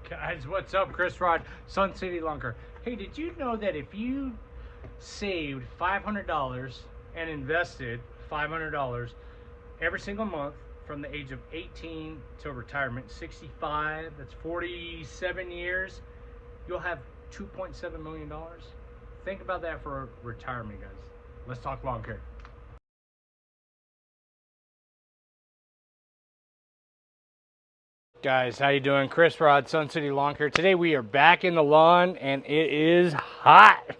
Guys, what's up? Chris Rod, Sun City Lawn Care. Hey, did you know that if you saved $500 and invested $500 every single month from the age of 18 till retirement, 65, that's 47 years, you'll have $2.7 million? Think about that for retirement, guys. Let's talk lawn care. Guys, how you doing? Chris Rod, Sun City Lawn Care. Today we are back in the lawn and it is hot.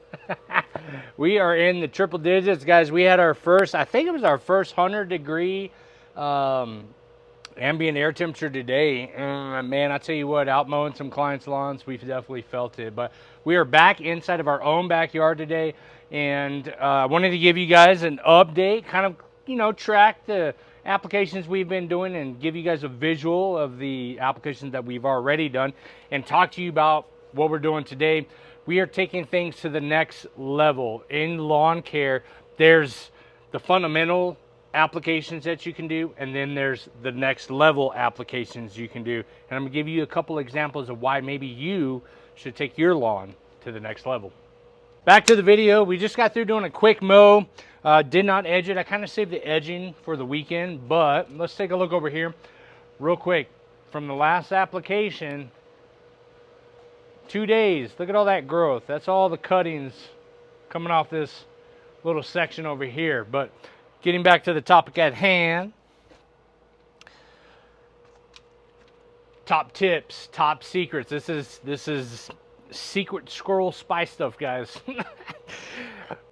We are in the triple digits, guys. We had our first, I think it was our first 100-degree ambient air temperature today. And man, I tell you what, out mowing some clients' lawns, we've definitely felt it. But we are back inside of our own backyard today, and I wanted to give you guys an update, kind of, track the applications we've been doing and give you guys a visual of the applications that we've already done and talk to you about what we're doing today. We are taking things to the next level in lawn care. There's the fundamental applications that you can do, and then there's the next level applications you can do. And I'm gonna give you a couple examples of why maybe you should take your lawn to the next level. Back to the video. We just got through doing a quick mow. Did not edge it. I kind of saved the edging for the weekend, but let's take a look over here real quick. From the last application, 2 days, look at all that growth. That's all the cuttings coming off this little section over here. But getting back to the topic at hand, top tips, top secrets. This is secret squirrel spy stuff, guys.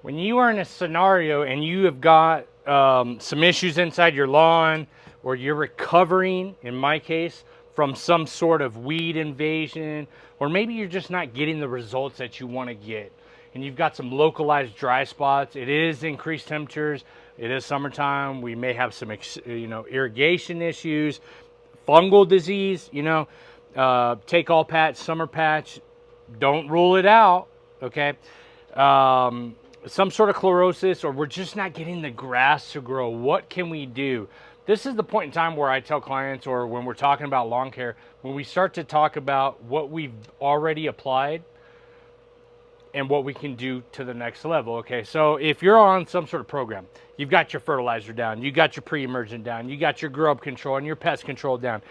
When you are in a scenario and you have got some issues inside your lawn, or you're recovering, in my case, from some sort of weed invasion, or maybe you're just not getting the results that you want to get, and you've got some localized dry spots. It is increased temperatures. It is summertime. We may have some, irrigation issues, fungal disease. Take all patch, summer patch. Don't rule it out. Okay. Some sort of chlorosis, or we're just not getting the grass to grow. What can we do? This is the point in time where I tell clients, or when we're talking about lawn care, when we start to talk about what we've already applied and what we can do to the next level. Okay, so if you're on some sort of program, you've got your fertilizer down, you got your pre-emergent down, you got your grub control and your pest control down.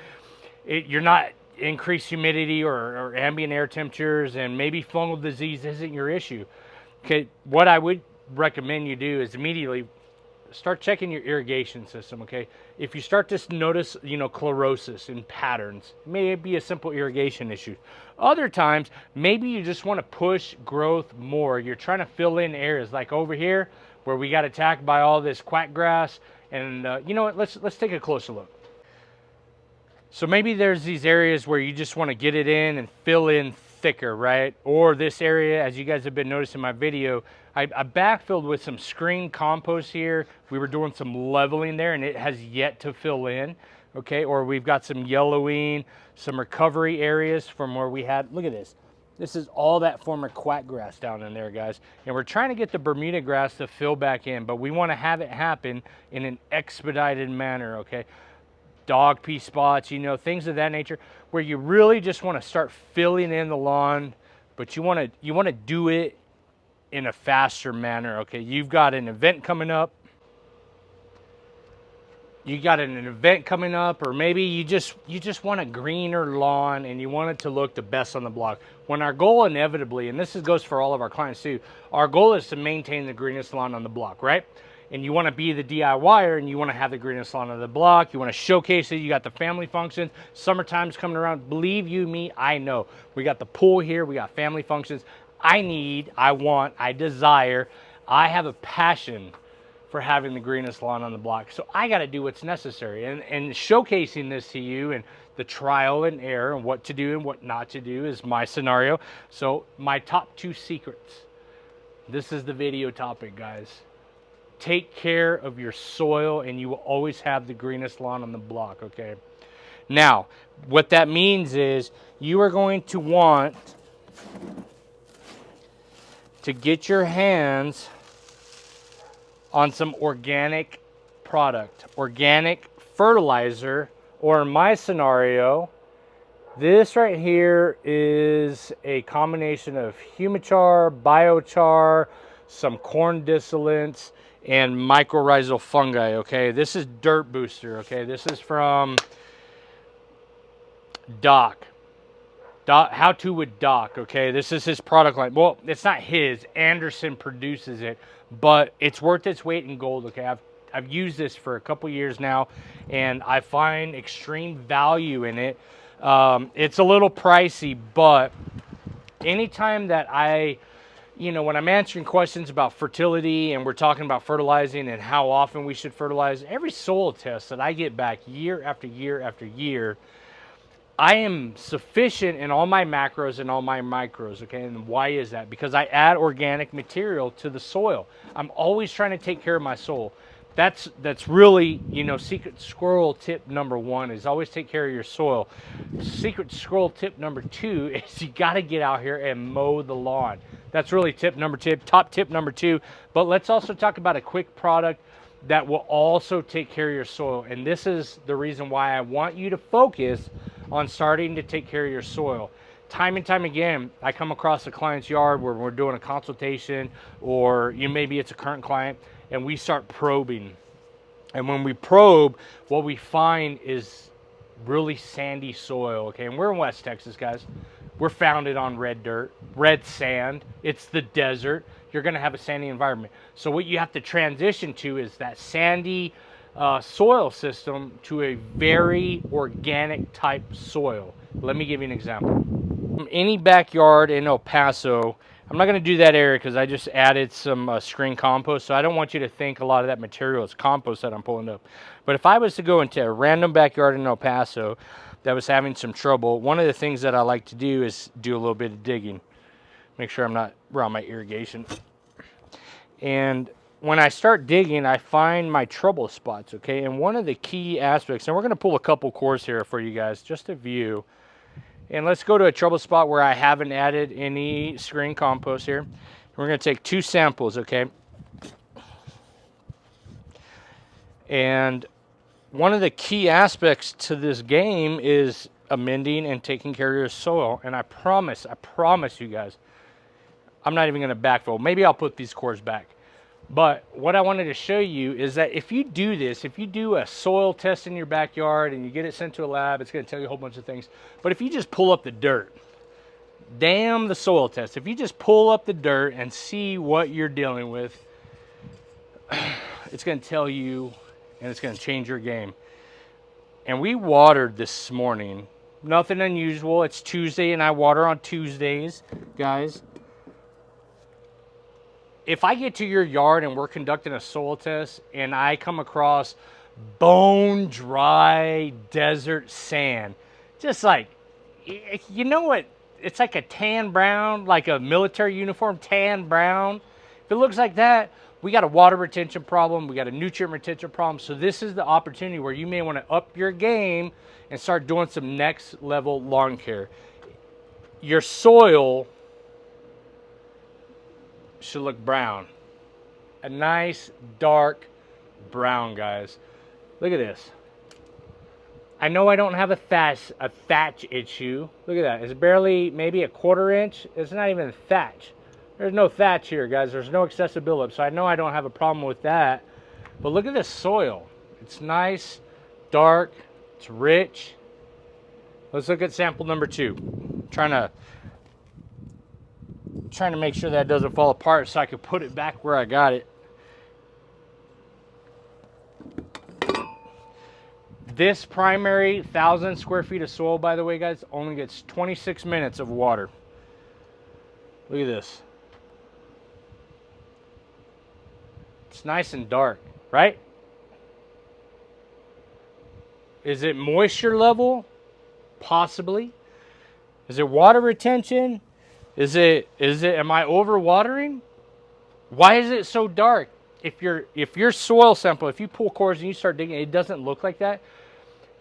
You're not increased humidity or ambient air temperatures, and maybe fungal disease isn't your issue. Okay, what I would recommend you do is immediately start checking your irrigation system. Okay, if you start to notice, chlorosis in patterns, it may be a simple irrigation issue. Other times, maybe you just want to push growth more. You're trying to fill in areas like over here where we got attacked by all this quack grass. And you know what? Let's take a closer look. So maybe there's these areas where you just want to get it in and fill in thicker, right? Or this area, as you guys have been noticing in my video, I backfilled with some screen compost here. We were doing some leveling there and it has yet to fill in, okay? Or we've got some yellowing, some recovery areas from where we had, look at this. This is all that former quack grass down in there, guys. And we're trying to get the Bermuda grass to fill back in, but we want to have it happen in an expedited manner, okay? Dog pee spots, things of that nature, where you really just want to start filling in the lawn, but you want to do it in a faster manner. Okay, you've got an event coming up. Or maybe you just want a greener lawn and you want it to look the best on the block. When our goal inevitably, and this goes for all of our clients too, our goal is to maintain the greenest lawn on the block, right? And you want to be the DIYer and you want to have the greenest lawn on the block. You want to showcase it. You got the family functions. Summertime's coming around. Believe you me, I know. We got the pool here. We got family functions. I desire, I have a passion for having the greenest lawn on the block. So I got to do what's necessary. And showcasing this to you and the trial and error and what to do and what not to do is my scenario. So my top 2 secrets. This is the video topic, guys. Take care of your soil and you will always have the greenest lawn on the block, okay? Now, what that means is you are going to want to get your hands on some organic product, organic fertilizer, or in my scenario, This right here is a combination of Humichar, Biochar, some corn distillants, and mycorrhizal fungi, okay? This is Dirt Booster, okay? This is from Doc. How to with Doc, okay? This is his product line. Well, it's not his. Anderson produces it, but it's worth its weight in gold, okay? I've used this for a couple years now, and I find extreme value in it. It's a little pricey, but anytime that when I'm answering questions about fertility and we're talking about fertilizing and how often we should fertilize, every soil test that I get back year after year after year, I am sufficient in all my macros and all my micros, okay? And why is that? Because I add organic material to the soil. I'm always trying to take care of my soil. That's really, secret squirrel tip number 1 is always take care of your soil. Secret squirrel tip number 2 is you got to get out here and mow the lawn. That's really top tip number 2. But let's also talk about a quick product that will also take care of your soil. And this is the reason why I want you to focus on starting to take care of your soil. Time and time again, I come across a client's yard where we're doing a consultation, or maybe it's a current client, and we start probing. And when we probe, what we find is really sandy soil, okay? And we're in West Texas, guys. We're founded on red dirt, red sand. It's the desert. You're going to have a sandy environment. So what you have to transition to is that sandy soil system to a very organic type soil. Let me give you an example. Any backyard in El Paso, I'm not going to do that area because I just added some screen compost, so I don't want you to think a lot of that material is compost that I'm pulling up. But if I was to go into a random backyard in El Paso that was having some trouble, one of the things that I like to do is do a little bit of digging. Make sure I'm not around my irrigation. And when I start digging, I find my trouble spots, okay? And one of the key aspects, and we're going to pull a couple cores here for you guys, just a view. And let's go to a trouble spot where I haven't added any screen compost here. We're going to take 2 samples, okay? And one of the key aspects to this game is amending and taking care of your soil. And I promise you guys, I'm not even going to backfill. Maybe I'll put these cores back. But what I wanted to show you is that if you do this, if you do a soil test in your backyard and you get it sent to a lab, it's going to tell you a whole bunch of things. But if you just pull up the dirt, damn the soil test. If you just pull up the dirt and see what you're dealing with, it's going to tell you, and it's going to change your game. And we watered this morning. Nothing unusual. It's Tuesday and I water on Tuesdays, guys. If I get to your yard and we're conducting a soil test and I come across bone dry desert sand, just like, you know what? It's like a tan brown, like a military uniform, tan brown. If it looks like that, we got a water retention problem. We got a nutrient retention problem. So this is the opportunity where you may want to up your game and start doing some next level lawn care. Your soil should look brown. A nice dark brown, guys. Look at this. I know I don't have a thatch issue. Look at that. It's barely maybe a 1/4 inch. It's not even thatch. There's no thatch here, guys. There's no excessive buildup. So I know I don't have a problem with that. But look at this soil. It's nice, dark, it's rich. Let's look at sample number 2. Trying to make sure that it doesn't fall apart so I can put it back where I got it. This primary 1,000 square feet of soil, by the way, guys, only gets 26 minutes of water. Look at this. It's nice and dark, right? Is it moisture level? Possibly. Is it water retention? Am I overwatering? Why is it so dark? If your soil sample, if you pull cores and you start digging, it doesn't look like that,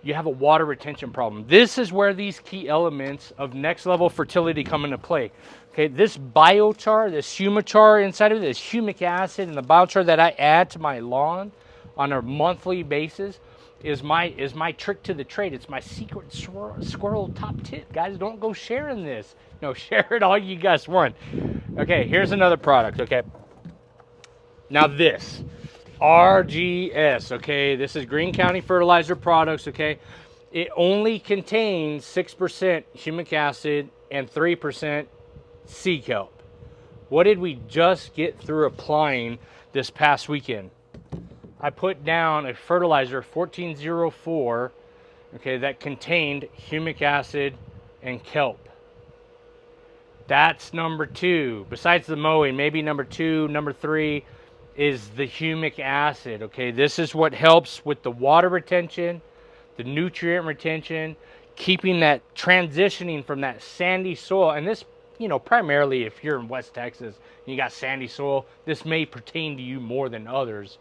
you have a water retention problem. This is where these key elements of next level fertility come into play. Okay, this biochar, this humichar inside of it, this humic acid and the biochar that I add to my lawn on a monthly basis is my trick to the trade. It's my secret squirrel top tip, guys. Don't go sharing this. No, share it all you guys want. Okay, here's another product. Okay, now this RGS. Okay, this is Greene County Fertilizer Products. Okay, it only contains 6% humic acid and 3% sea kelp. What did we just get through applying this past weekend? I put down a fertilizer 1404, okay, that contained humic acid and kelp. That's number 2. Besides the mowing, maybe number 2, number 3 is the humic acid. Okay, this is what helps with the water retention, the nutrient retention, keeping that transitioning from that sandy soil. And this, you know, primarily if you're in West Texas and you got sandy soil, this may pertain to you more than others.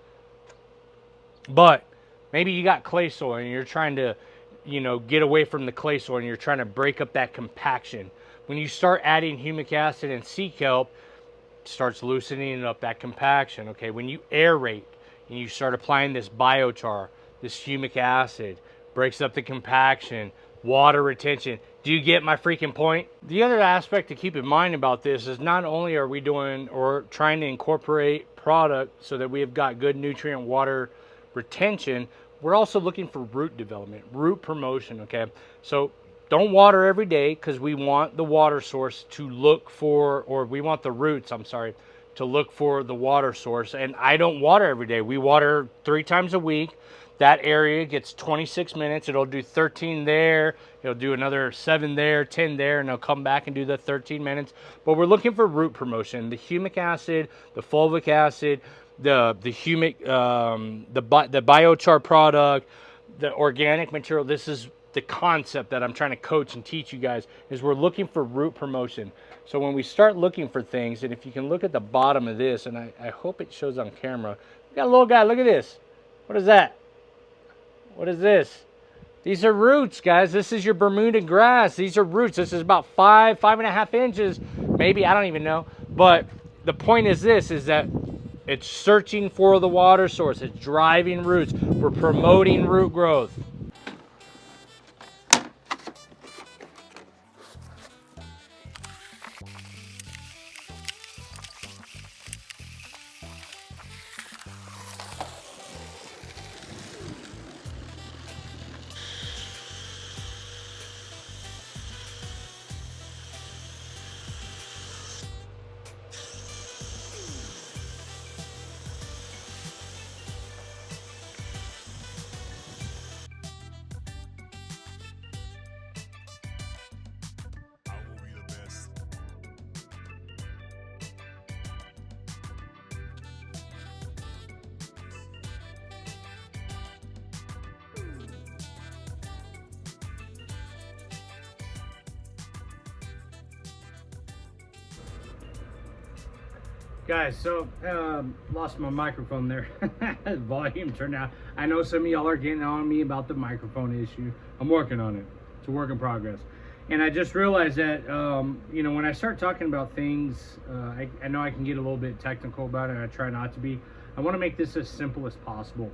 But maybe you got clay soil and you're trying to, you know, get away from the clay soil and you're trying to break up that compaction. When you start adding humic acid and sea kelp, it starts loosening up that compaction. Okay, when you aerate and you start applying this biochar, this humic acid, breaks up the compaction, water retention. Do you get my freaking point? The other aspect to keep in mind about this is not only are we doing or trying to incorporate product so that we have got good nutrient water retention, we're also looking for root development, root promotion. Okay, so don't water every day because we want the water source to look for, or we want the roots, I'm sorry, to look for the water source. And I don't water every day. We water 3 times a week. That area gets 26 minutes. It'll do 13 there. It'll do another 7 there, 10 there, and it'll come back and do the 13 minutes. But we're looking for root promotion. The humic acid, the fulvic acid, the humic, the biochar product, the organic material. This is the concept that I'm trying to coach and teach you guys, is we're looking for root promotion. So when we start looking for things, and if you can look at the bottom of this, and I hope it shows on camera. We got a little guy, look at this. What is that? What is this? These are roots, guys. This is your Bermuda grass. These are roots. This is about 5.5 inches, maybe, I don't even know. But the point is this, is that it's searching for the water source. It's driving roots. We're promoting root growth. Guys, so lost my microphone there. Volume turned out. I know some of y'all are getting on me about the microphone issue. I'm working on it. It's a work in progress. And I just realized that, you know, when I start talking about things, I know I can get a little bit technical about it. I try not to be. I want to make this as simple as possible.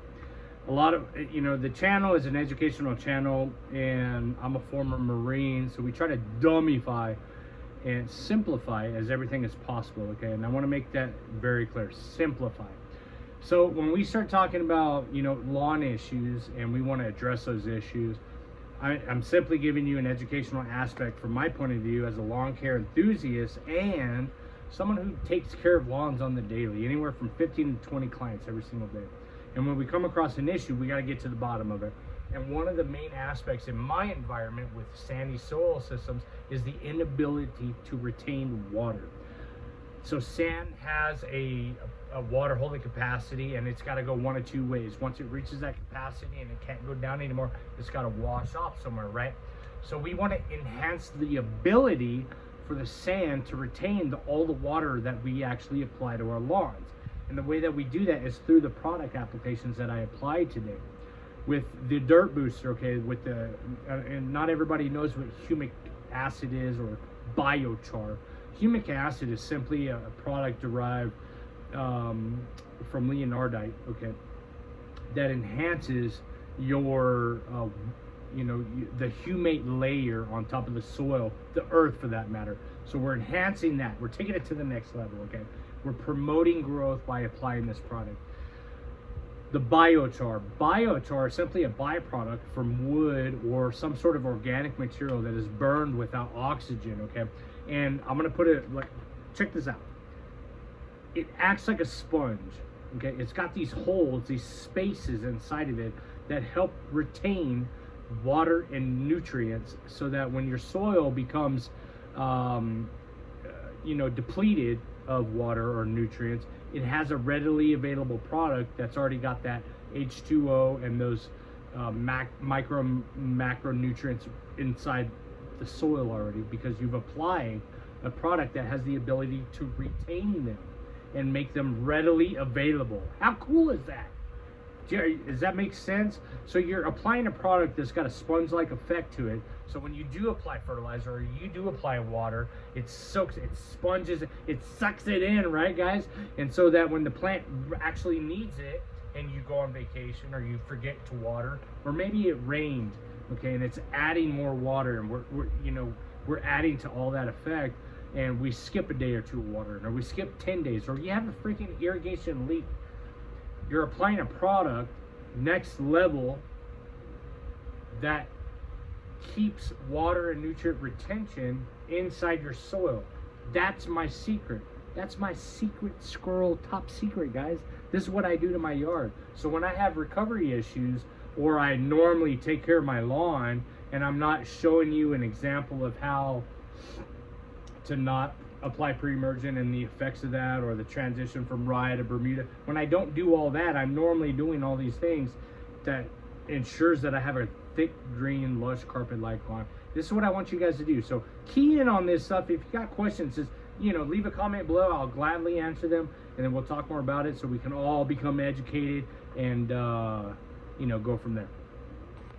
A lot of, you know, the channel is an educational channel, and I'm a former Marine, so we try to dumbify and simplify as everything as possible. Okay, and I want to make that very clear. Simplify. So when we start talking about, you know, lawn issues and we want to address those issues, I'm simply giving you an educational aspect from my point of view as a lawn care enthusiast and someone who takes care of lawns on the daily, anywhere from 15 to 20 clients every single day. And when we come across an issue, we got to get to the bottom of it. And one of the main aspects in my environment with sandy soil systems is the inability to retain water. So sand has a water holding capacity, and it's got to go one of two ways. Once it reaches that capacity and it can't go down anymore, it's got to wash off somewhere, right? So we want to enhance the ability for the sand to retain all the water that we actually apply to our lawns. And the way that we do that is through the product applications that I applied today. With the dirt booster, okay, with the, and not everybody knows what humic acid is or biochar. Humic acid is simply a product derived from leonardite, okay, that enhances your the humate layer on top of the soil, the earth for that matter. So we're enhancing that. We're taking it to the next level. Okay, we're promoting growth by applying this product. The biochar. Biochar is simply a byproduct from wood or some sort of organic material that is burned without oxygen. Okay, and I'm gonna put it like, check this out. It acts like a sponge. Okay, it's got these holes, these spaces inside of it that help retain water and nutrients, so that when your soil becomes depleted of water or nutrients, it has a readily available product that's already got that H2O and those macronutrients inside the soil already, because you've applied a product that has the ability to retain them and make them readily available. How cool is that? Does that make sense? So you're applying a product that's got a sponge-like effect to it. So when you do apply fertilizer or you do apply water, it soaks, it sponges, it sucks it in, right, guys? And so that when the plant actually needs it, and you go on vacation or you forget to water, or maybe it rained, okay, and it's adding more water, and we're adding to all that effect, and we skip a day or two of watering, or we skip 10 days, or you have a freaking irrigation leak. You're applying a product next level that keeps water and nutrient retention inside your soil. That's my secret. That's my secret squirrel top secret, guys. This is what I do to my yard. So when I have recovery issues, or I normally take care of my lawn, and I'm not showing you an example of how to not apply pre-emergent and the effects of that, or the transition from rye to Bermuda. When I don't do all that, I'm normally doing all these things that ensures that I have a thick, green, lush carpet-like lawn. This is what I want you guys to do. So key in on this stuff. If you got questions, just leave a comment below. I'll gladly answer them, and then we'll talk more about it so we can all become educated and go from there.